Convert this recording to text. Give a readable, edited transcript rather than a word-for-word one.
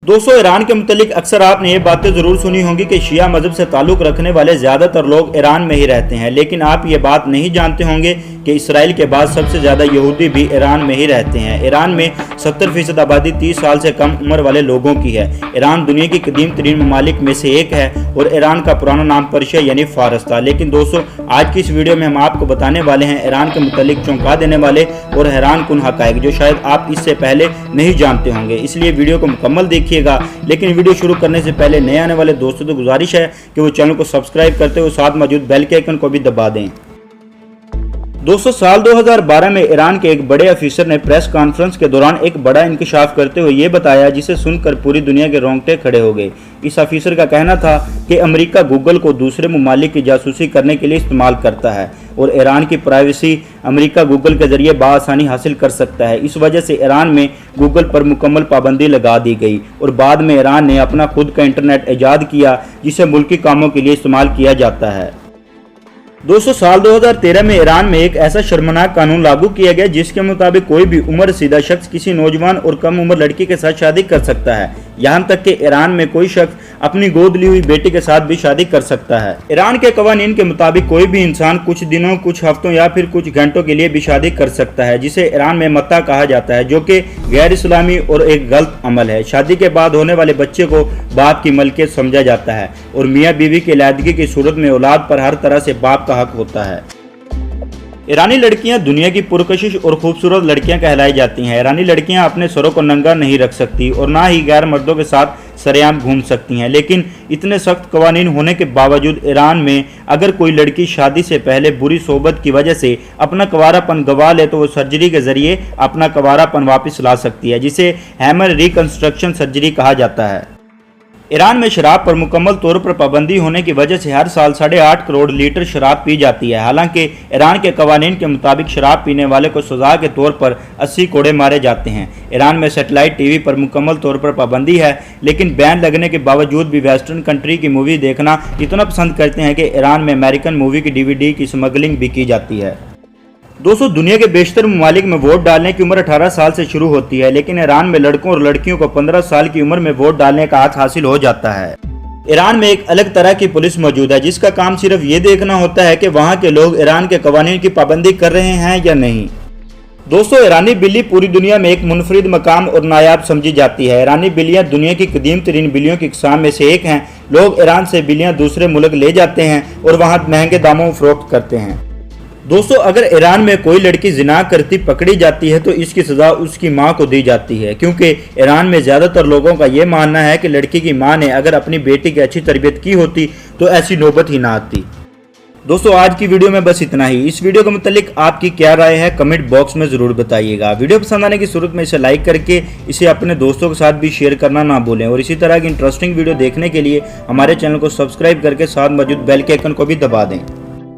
दोस्तों, ईरान के मुतालिक अक्सर आपने ये बातें ज़रूर सुनी होंगी कि शिया मज़हब से ताल्लुक़ रखने वाले ज़्यादातर लोग ईरान में ही रहते हैं, लेकिन आप ये बात नहीं जानते होंगे कि इसराइल के बाद सबसे ज़्यादा यहूदी भी ईरान में ही रहते हैं। ईरान में 70% आबादी 30 साल से कम उम्र वाले लोगों की है। ईरान दुनिया की कदीम तरीन ममालिक में से एक है और ईरान का पुराना नाम पर्शिया यानी फारस था। लेकिन दोस्तों, आज की इस वीडियो में हम आपको बताने वाले हैं ईरान के मुतालिक चौंका देने वाले और हैरान कुन हक़ाइक़ जो शायद आप इससे पहले नहीं जानते होंगे, इसलिए वीडियो को मुकम्मल देखिएगा। लेकिन वीडियो शुरू करने से पहले नए आने वाले दोस्तों से गुजारिश है कि वो चैनल को सब्सक्राइब करते हुए साथ मौजूद बेल के आइकन को भी दबा दें। दोस्तों, साल 2012 में ईरान के एक बड़े अफसर ने प्रेस कॉन्फ्रेंस के दौरान एक बड़ा इंकशाफ करते हुए ये बताया जिसे सुनकर पूरी दुनिया के रोंगटे खड़े हो गए। इस अफसर का कहना था कि अमेरिका गूगल को दूसरे ममालिक की जासूसी करने के लिए इस्तेमाल करता है और ईरान की प्राइवेसी अमेरिका गूगल के जरिए बआसानी हासिल कर सकता है। इस वजह से ईरान में गूगल पर मुकम्मल पाबंदी लगा दी गई और बाद में ईरान ने अपना खुद का इंटरनेट ईजाद किया जिसे मुल्की कामों के लिए इस्तेमाल किया जाता है। दोस्तों, साल 2013 में ईरान में एक ऐसा शर्मनाक कानून लागू किया गया जिसके मुताबिक कोई भी उम्र रसीदा शख्स किसी नौजवान और कम उम्र लड़की के साथ शादी कर सकता है। यहाँ तक कि ईरान में कोई शख्स अपनी गोद ली हुई बेटी के साथ भी शादी कर सकता है। ईरान के कवानीन के मुताबिक कोई भी इंसान कुछ दिनों, कुछ हफ्तों या फिर कुछ घंटों के लिए भी शादी कर सकता है, जिसे ईरान में मत्ता कहा जाता है, जो कि गैर इस्लामी और एक गलत अमल है। शादी के बाद होने वाले बच्चे को बाप की मलकियत समझा जाता है और मियाँ बीवी की अलहदगी की सूरत में औलाद पर हर तरह से बाप का हक होता है। ईरानी लड़कियां दुनिया की पुरकशिश और खूबसूरत लड़कियां कहलाई जाती हैं। ईरानी लड़कियां अपने सरों को नंगा नहीं रख सकती और ना ही गैर मर्दों के साथ सरेआम घूम सकती हैं। लेकिन इतने सख्त कवानीन होने के बावजूद ईरान में अगर कोई लड़की शादी से पहले बुरी सोबत की वजह से अपना कंवारापन गंवा ले तो वो सर्जरी के जरिए अपना कंवारापन वापस ला सकती है, जिसे हैमर रिकंस्ट्रक्शन सर्जरी कहा जाता है। ईरान में शराब पर मुकम्मल तौर पर पाबंदी होने की वजह से हर साल 8.5 करोड़ लीटर शराब पी जाती है। हालांकि ईरान के कवानीन के मुताबिक शराब पीने वाले को सजा के तौर पर 80 कोड़े मारे जाते हैं। ईरान में सैटेलाइट टीवी पर मुकम्मल तौर पर पाबंदी है, लेकिन बैन लगने के बावजूद भी वेस्टर्न कंट्री की मूवी देखना इतना पसंद करते हैं कि ईरान में अमेरिकन मूवी की DVD की स्मगलिंग भी की जाती है। दोस्तों, दुनिया के बेशतर ममालिक में वोट डालने की उम्र 18 साल से शुरू होती है, लेकिन ईरान में लड़कों और लड़कियों को 15 साल की उम्र में वोट डालने का हक हासिल हो जाता है। ईरान में एक अलग तरह की पुलिस मौजूद है जिसका काम सिर्फ ये देखना होता है कि वहाँ के लोग ईरान के कवानीन की पाबंदी कर रहे हैं या नहीं। दोस्तों, ईरानी बिल्ली पूरी दुनिया में एक मुनफरिद मकाम और नायाब समझी जाती है। ईरानी बिल्लियाँ दुनिया की कदीम तरीन बिल्लियों की इकसाम में से एक हैं। लोग ईरान से बिल्लियाँ दूसरे मुल्क ले जाते हैं और वहाँ महंगे दामों में फरोख्त करते हैं। दोस्तों, अगर ईरान में कोई लड़की जिना करती पकड़ी जाती है तो इसकी सज़ा उसकी मां को दी जाती है, क्योंकि ईरान में ज़्यादातर लोगों का ये मानना है कि लड़की की मां ने अगर अपनी बेटी की अच्छी तरबियत की होती तो ऐसी नौबत ही ना आती। दोस्तों, आज की वीडियो में बस इतना ही। इस वीडियो के मुतालिक आपकी क्या राय है कमेंट बॉक्स में ज़रूर बताइएगा। वीडियो पसंद आने की सूरत में इसे लाइक करके इसे अपने दोस्तों के साथ भी शेयर करना ना भूलें और इसी तरह की इंटरेस्टिंग वीडियो देखने के लिए हमारे चैनल को सब्सक्राइब करके साथ मौजूद बेल के आइकन को भी दबा दें।